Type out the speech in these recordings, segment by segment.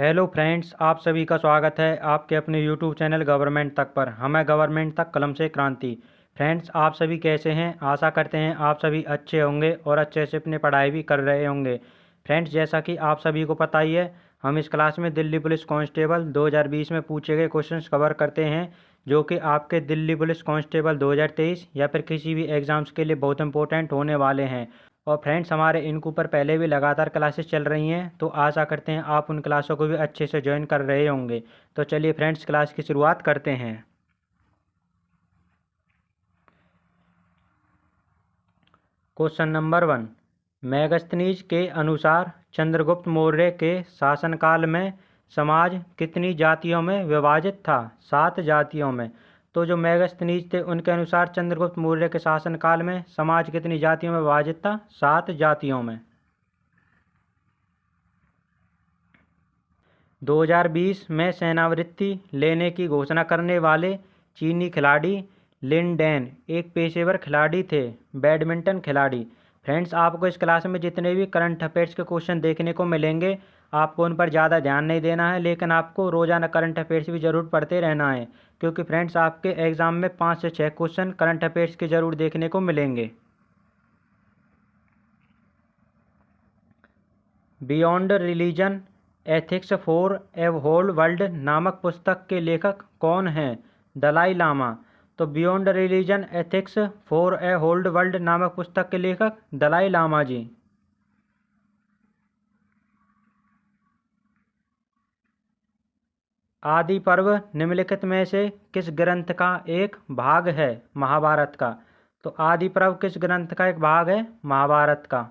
Hello friends, आप सभी का स्वागत है आपके अपने यूट्यूब चैनल गवर्नमेंट तक पर। हमें गवर्नमेंट तक कलम से क्रांति। फ्रेंड्स, आप सभी कैसे हैं? आशा करते हैं आप सभी अच्छे होंगे और अच्छे से अपनी पढ़ाई भी कर रहे होंगे। फ्रेंड्स, जैसा कि आप सभी को पता ही है, हम इस क्लास में दिल्ली पुलिस कांस्टेबल 2020 में पूछे गए क्वेश्चंस कवर करते हैं, जो कि आपके दिल्ली पुलिस कांस्टेबल 2023 या फिर किसी भी एग्ज़ाम्स के लिए बहुत इंपॉर्टेंट होने वाले हैं। और फ्रेंड्स, हमारे इनके ऊपर पहले भी लगातार क्लासेस चल रही हैं, तो आशा करते हैं आप उन क्लासों को भी अच्छे से ज्वाइन कर रहे होंगे। तो चलिए फ्रेंड्स, क्लास की शुरुआत करते हैं। Question number 1। मेगास्थनीज के अनुसार चंद्रगुप्त मौर्य के शासनकाल में समाज कितनी जातियों में विभाजित था? 7 जातियों में। तो जो मेगास्थनीज थे उनके अनुसार चंद्रगुप्त मौर्य के शासनकाल में समाज कितनी जातियों में विभाजित था? 7 जातियों में। 2020 में सेनावृत्ति लेने की घोषणा करने वाले चीनी खिलाड़ी लिन डैन एक पेशेवर खिलाड़ी थे, बैडमिंटन खिलाड़ी। फ्रेंड्स, आपको इस क्लास में जितने भी करंट अफेयर्स के क्वेश्चन देखने को मिलेंगे, आपको उन पर ज़्यादा ध्यान नहीं देना है, लेकिन आपको रोज़ाना करंट अफेयर्स भी ज़रूर पढ़ते रहना है, क्योंकि फ्रेंड्स आपके एग्ज़ाम में 5 से 6 क्वेश्चन करंट अफेयर्स के ज़रूर देखने को मिलेंगे। Beyond religion ethics for a whole world नामक पुस्तक के लेखक कौन हैं? दलाई लामा। तो beyond religion ethics for a whole world नामक पुस्तक के लेखक दलाई लामा जी। आदि पर्व निम्नलिखित में से किस ग्रंथ का एक भाग है? महाभारत का। तो आदि पर्व किस ग्रंथ का एक भाग है? महाभारत का।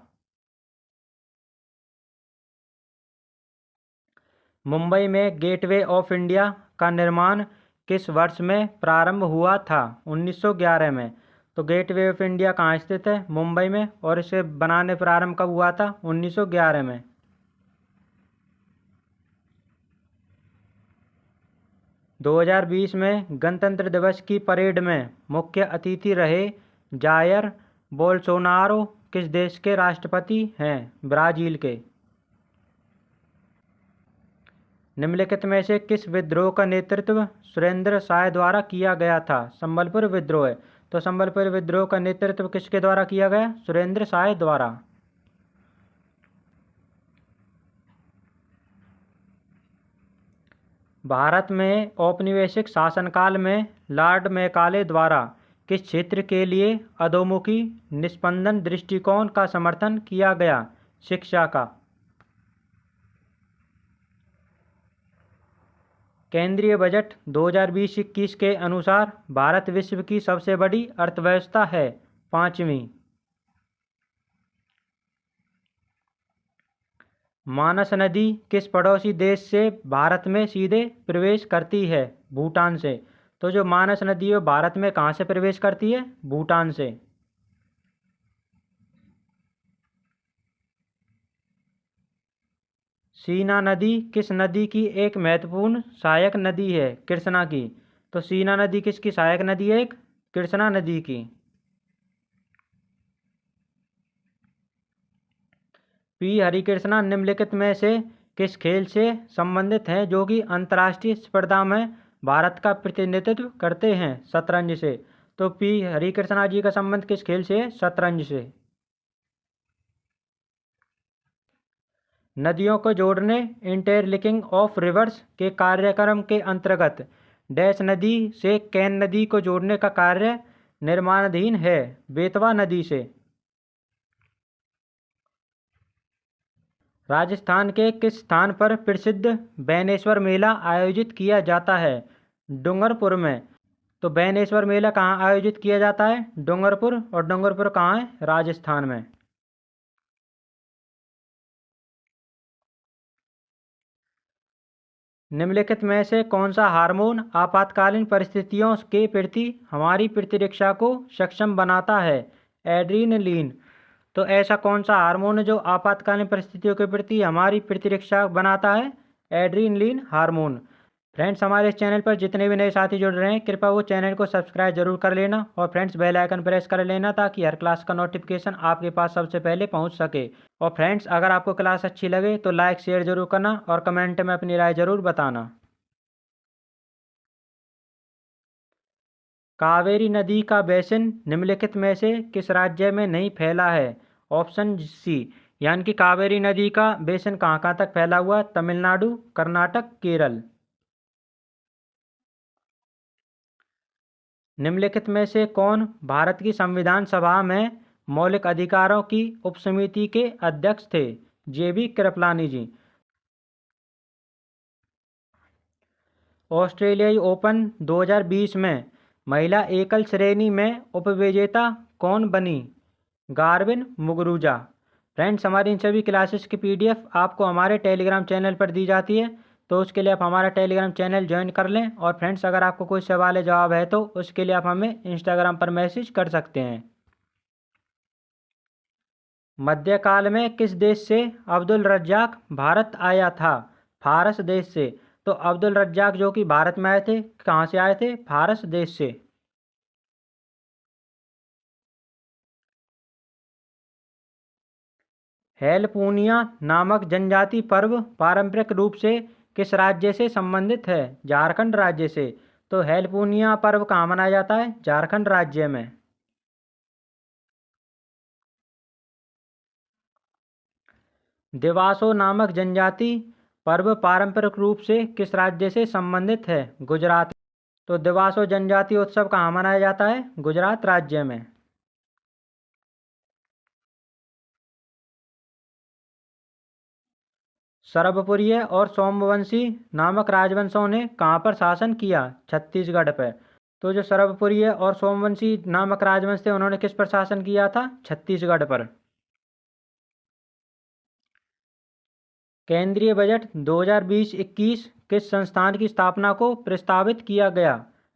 मुंबई में गेटवे ऑफ इंडिया का निर्माण किस वर्ष में प्रारंभ हुआ था? 1911 में। तो गेटवे ऑफ इंडिया कहाँ स्थित है? मुंबई में। और इसे बनाने प्रारंभ कब हुआ था? 1911 में। 2020 में गणतंत्र दिवस की परेड में मुख्य अतिथि रहे जायर बोल्सोनारो किस देश के राष्ट्रपति हैं? ब्राज़ील के। निम्नलिखित में से किस विद्रोह का नेतृत्व सुरेंद्र शाह द्वारा किया गया था? संबलपुर विद्रोह। तो संबलपुर विद्रोह का नेतृत्व किसके द्वारा किया गया? सुरेंद्र शाह द्वारा। भारत में औपनिवेशिक शासनकाल में लॉर्ड मैकाले द्वारा किस क्षेत्र के लिए अधोमुखी निस्पंदन दृष्टिकोण का समर्थन किया गया? शिक्षा का। केंद्रीय बजट 2020-21 के अनुसार भारत विश्व की सबसे बड़ी अर्थव्यवस्था है, 5वीं। मानस नदी किस पड़ोसी देश से भारत में सीधे प्रवेश करती है? भूटान से। तो जो मानस नदी है भारत में कहाँ से प्रवेश करती है? भूटान से। सीना नदी किस नदी की एक महत्वपूर्ण सहायक नदी है? कृष्णा की। तो सीना नदी किसकी सहायक नदी है? एक कृष्णा नदी की। पी हरिकृष्णा निम्नलिखित में से किस खेल से संबंधित हैं जो कि अंतर्राष्ट्रीय स्पर्धा में भारत का प्रतिनिधित्व करते हैं? शतरंज से। तो पी हरिकृष्णा जी का संबंध किस खेल से है? शतरंज से। नदियों को जोड़ने इंटरलिंकिंग ऑफ रिवर्स के कार्यक्रम के अंतर्गत डैश नदी से कैन नदी को जोड़ने का कार्य निर्माणाधीन है? बेतवा नदी से। राजस्थान के किस स्थान पर प्रसिद्ध बैनेश्वर मेला आयोजित किया जाता है? डूंगरपुर में। तो बैनेश्वर मेला कहाँ आयोजित किया जाता है? डूंगरपुर। और डूंगरपुर कहाँ है? राजस्थान में। निम्नलिखित में से कौन सा हार्मोन आपातकालीन परिस्थितियों के प्रति हमारी प्रतिरक्षा को सक्षम बनाता है? एड्रीनलिन। तो ऐसा कौन सा हार्मोन है जो आपातकालीन परिस्थितियों के प्रति हमारी प्रतिरक्षा बनाता है? Adrenaline hormone. फ्रेंड्स, हमारे इस चैनल पर जितने भी नए साथी जुड़ रहे हैं, कृपया वो चैनल को सब्सक्राइब जरूर कर लेना और फ्रेंड्स बेल आइकन प्रेस कर लेना ताकि हर क्लास का नोटिफिकेशन आपके पास सबसे पहले पहुंच सके। और फ्रेंड्स, अगर आपको क्लास अच्छी लगे तो लाइक शेयर जरूर करना और कमेंट में अपनी राय जरूर बताना। कावेरी नदी का बेसिन निम्नलिखित में से किस राज्य में नहीं फैला है? ऑप्शन सी, यानी कि कावेरी नदी का बेसिन कहाँ कहाँ तक फैला हुआ? तमिलनाडु, कर्नाटक, केरल। निम्नलिखित में से कौन भारत की संविधान सभा में मौलिक अधिकारों की उपसमिति के अध्यक्ष थे? जेबी कृपलानी जी। ऑस्ट्रेलियाई ओपन 2020 में महिला एकल श्रेणी में उपविजेता कौन बनी? Garbine Muguruza. फ्रेंड्स, हमारी इन सभी क्लासेस की पीडीएफ आपको हमारे टेलीग्राम चैनल पर दी जाती है, तो उसके लिए आप हमारा टेलीग्राम चैनल ज्वाइन कर लें। और फ्रेंड्स, अगर आपको कोई सवाल या जवाब है तो उसके लिए आप हमें इंस्टाग्राम पर मैसेज कर सकते हैं। मध्यकाल में किस देश से अब्दुल रज्जाक भारत आया था? फारस देश से। तो अब्दुल रज्जाक जो कि भारत में आए थे, कहाँ से आए थे? फारस देश से। हेलपूनिया नामक जनजाति पर्व पारंपरिक रूप से किस राज्य से संबंधित है? झारखंड राज्य से। तो हेलपूनिया पर्व कहाँ मनाया जाता है? झारखंड राज्य में। देवासो नामक जनजाति पर्व पारंपरिक रूप से किस राज्य से संबंधित है? गुजरात। तो देवासो जनजाति उत्सव कहाँ मनाया जाता है? गुजरात राज्य में। सरभपुरिय और सोमवंशी नामक राजवंशों ने कहाँ पर शासन किया? छत्तीसगढ़ पर। तो जो सरभपुरिय और सोमवंशी नामक राजवंश थे, उन्होंने किस पर शासन किया था? छत्तीसगढ़ पर। केंद्रीय बजट 2020-21 किस संस्थान की स्थापना को प्रस्तावित किया गया?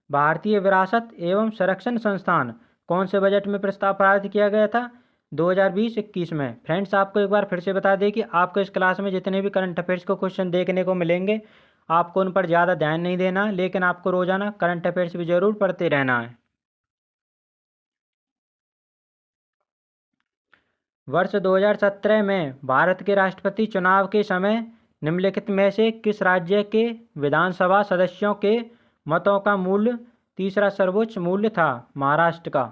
भारतीय विरासत एवं संरक्षण संस्थान। कौन से बजट में प्रस्ताव पारित किया गया था? 2020-21 में। फ्रेंड्स, आपको एक बार फिर से बता दें कि आपको इस क्लास में जितने भी करंट अफेयर्स को क्वेश्चन देखने को मिलेंगे, आपको उन पर ज़्यादा ध्यान नहीं देना, लेकिन आपको रोजाना करंट अफेयर्स भी जरूर पढ़ते रहना है। वर्ष 2017 में भारत के राष्ट्रपति चुनाव के समय निम्नलिखित में से किस राज्य के विधानसभा सदस्यों के मतों का मूल्य तीसरा सर्वोच्च मूल्य था? महाराष्ट्र का।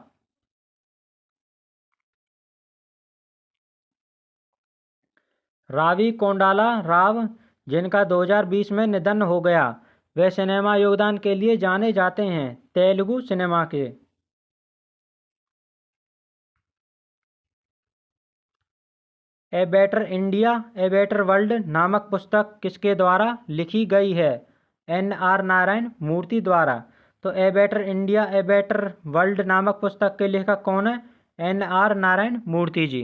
रावी कोंडाला राव, जिनका 2020 में निधन हो गया, वे सिनेमा योगदान के लिए जाने जाते हैं? तेलुगु सिनेमा के। A better India a better world नामक पुस्तक किसके द्वारा लिखी गई है? NR नारायण मूर्ति द्वारा। तो a better India a better world नामक पुस्तक के लेखक कौन है? NR नारायण मूर्ति जी।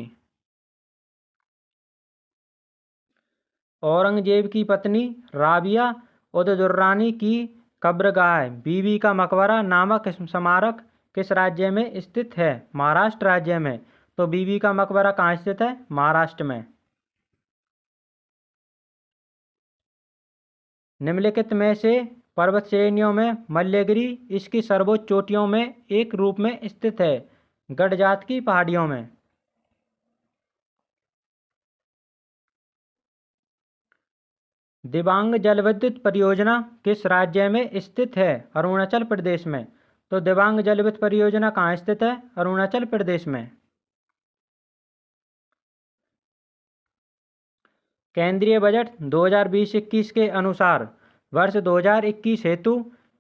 औरंगजेब की पत्नी राबिया उद दुर्रानी की कब्रगाह बीबी का मकबरा नामक स्मारक किस राज्य में स्थित है? महाराष्ट्र राज्य में। तो बीबी का मकबरा कहाँ स्थित है? महाराष्ट्र में। निम्नलिखित में से पर्वत श्रेणियों में मल्यगिरी इसकी सर्वोच्च चोटियों में एक रूप में स्थित है? गडजात की पहाड़ियों में। दिबांग जल विद्युत परियोजना किस राज्य में स्थित है? अरुणाचल प्रदेश में। तो दिबांग जल विद्युत परियोजना कहाँ स्थित है? अरुणाचल प्रदेश में। केंद्रीय बजट 2020-21 के अनुसार वर्ष 2021 हेतु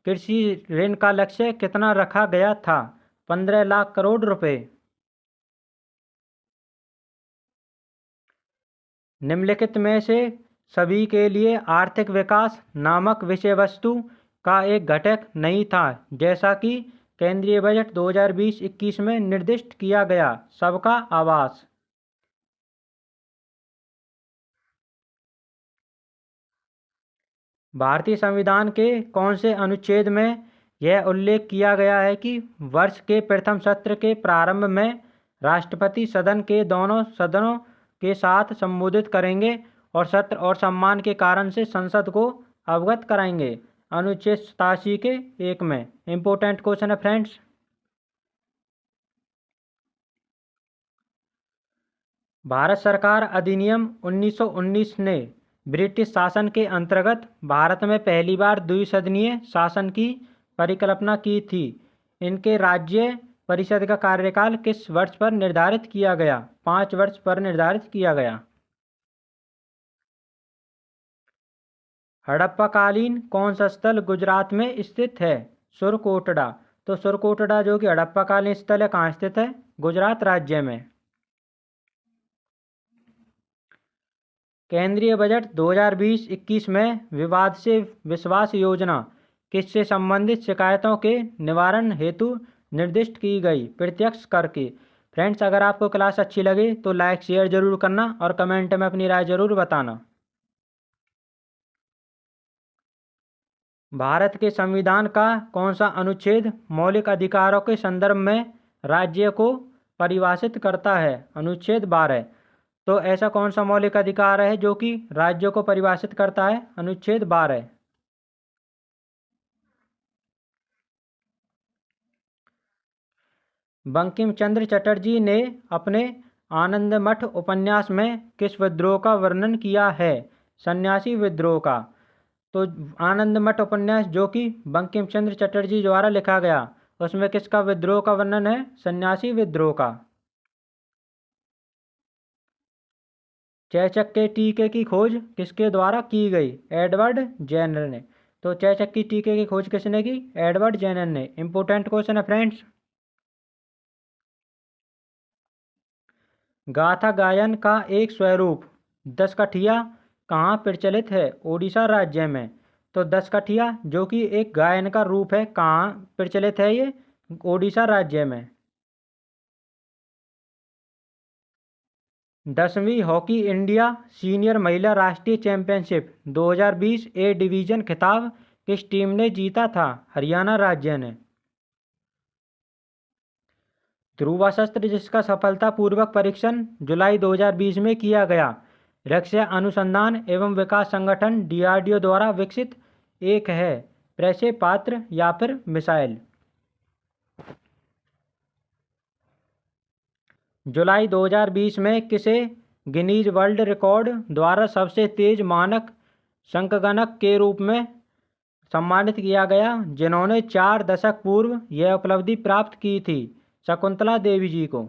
कृषि ऋण का लक्ष्य कितना रखा गया था? 15 लाख करोड़ रुपए। निम्नलिखित में से सभी के लिए आर्थिक विकास नामक विषय वस्तु का एक घटक नहीं था, जैसा कि केंद्रीय बजट 2020-21 में निर्दिष्ट किया गया? सबका आवास। भारतीय संविधान के कौन से अनुच्छेद में यह उल्लेख किया गया है कि वर्ष के प्रथम सत्र के प्रारंभ में राष्ट्रपति सदन के दोनों सदनों के साथ संबोधित करेंगे और सत्र और सम्मान के कारण से संसद को अवगत कराएंगे? अनुच्छेद 87 के 1 में। इम्पोर्टेंट क्वेश्चन है फ्रेंड्स। भारत सरकार अधिनियम 1919 ने ब्रिटिश शासन के अंतर्गत भारत में पहली बार द्विसदनीय शासन की परिकल्पना की थी। इनके राज्य परिषद का कार्यकाल किस वर्ष पर निर्धारित किया गया? 5 वर्ष पर निर्धारित किया गया। हड़प्पाकालीन कौन सा स्थल गुजरात में स्थित है? सुरकोटड़ा। तो सुरकोटड़ा जो कि हड़प्पाकालीन स्थल है, कहाँ स्थित है? गुजरात राज्य में। केंद्रीय बजट 2020-21 में विवाद से विश्वास योजना किससे संबंधित शिकायतों के निवारण हेतु निर्दिष्ट की गई? प्रत्यक्ष कर के। फ्रेंड्स, अगर आपको क्लास अच्छी लगे तो लाइक शेयर जरूर करना और कमेंट में अपनी राय जरूर बताना। भारत के संविधान का कौन सा अनुच्छेद मौलिक अधिकारों के संदर्भ में राज्य को परिभाषित करता है? अनुच्छेद 12। तो ऐसा कौन सा मौलिक अधिकार है जो कि राज्यों को परिभाषित करता है? अनुच्छेद 12। बंकिम चंद्र चटर्जी ने अपने आनंद मठ उपन्यास में किस विद्रोह का वर्णन किया है? सन्यासी विद्रोह का। तो आनंद मठ उपन्यास जो कि बंकिम चंद्र चटर्जी द्वारा लिखा गया, उसमें किसका विद्रोह का वर्णन है? सन्यासी विद्रोह का। चेचक के टीके की खोज किसके द्वारा की गई? एडवर्ड जेनर ने। तो चेचक की टीके की खोज किसने की? एडवर्ड जेनर ने। इंपोर्टेंट क्वेश्चन है फ्रेंड्स। गाथा गायन का एक स्वरूप दसकठिया कहाँ प्रचलित है? ओडिशा राज्य में। तो दसकठिया जो कि एक गायन का रूप है, कहाँ प्रचलित है ये? ओडिशा राज्य में। 10वीं हॉकी इंडिया सीनियर महिला राष्ट्रीय चैंपियनशिप 2020 ए डिवीजन खिताब किस टीम ने जीता था? हरियाणा राज्य ने। ध्रुवा शस्त्र जिसका सफलतापूर्वक परीक्षण जुलाई 2020 में किया गया, रक्षा अनुसंधान एवं विकास संगठन DRDO द्वारा विकसित एक है, प्रक्षेपास्त्र या फिर मिसाइल। जुलाई 2020 में किसे गिनीज वर्ल्ड रिकॉर्ड द्वारा सबसे तेज मानक शंखगणक के रूप में सम्मानित किया गया, जिन्होंने 4 दशक पूर्व यह उपलब्धि प्राप्त की थी? शकुंतला देवी जी को।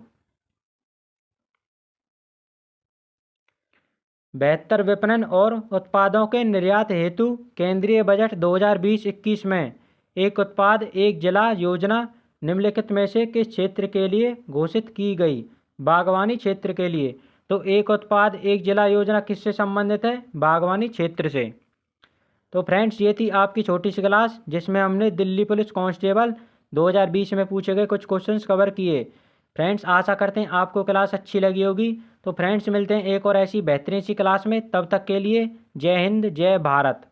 बेहतर विपणन और उत्पादों के निर्यात हेतु केंद्रीय बजट 2020-21 में एक उत्पाद एक जिला योजना निम्नलिखित में से किस क्षेत्र के लिए घोषित की गई? बागवानी क्षेत्र के लिए। तो एक उत्पाद एक जिला योजना किससे संबंधित है? बागवानी क्षेत्र से। तो फ्रेंड्स, ये थी आपकी छोटी सी क्लास जिसमें हमने दिल्ली पुलिस कांस्टेबल 2020 में पूछे गए कुछ क्वेश्चंस कवर किए। फ्रेंड्स, आशा करते हैं आपको क्लास अच्छी लगी होगी। तो फ्रेंड्स, मिलते हैं एक और ऐसी बेहतरीन सी क्लास में। तब तक के लिए जय हिंद, जय भारत।